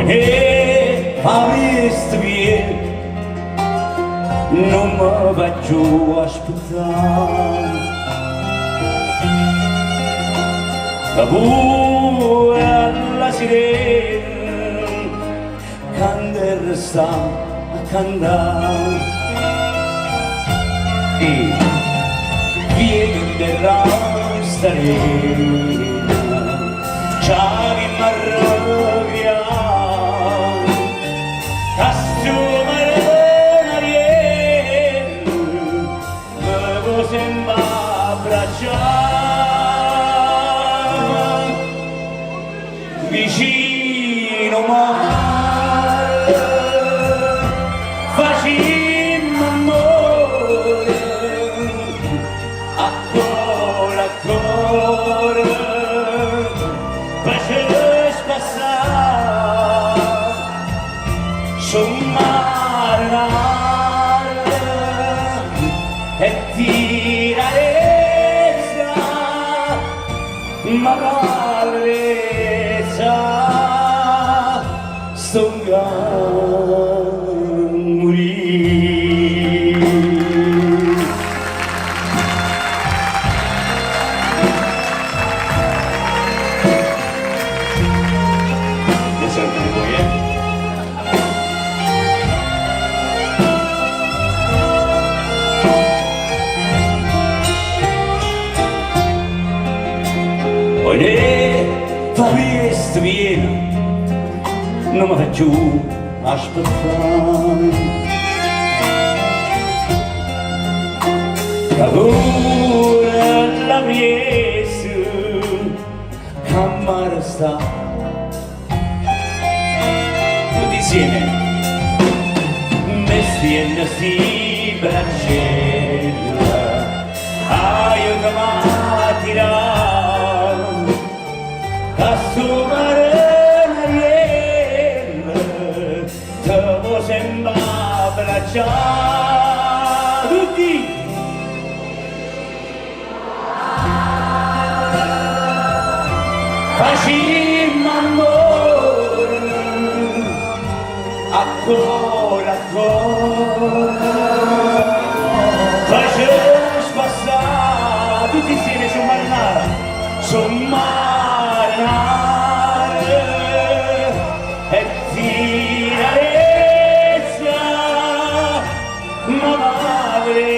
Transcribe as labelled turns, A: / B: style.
A: e avresti via, non mi faccio aspettare. La pure alla sirena quando resta a cantare e vieni della starena ciavi marrovia casto marena viene me lo sembra abbracciare vicino mare facimmo amore a cuore faccio spassare sul mare e tirare ma valezza sto morire. Adesso è per voi, Olè, fa presto vieni, non mi faccio aspettare. Lavora la priesa, camera sta, tutti insieme, mestiere si braccella, aiutami a tirare. Casso marena viene, te lo sembra abbracciare tutti. Facimmo amore a cuore, faccio spassare tutti insieme sul marinara, sul marinare e tirarezza ma valezza.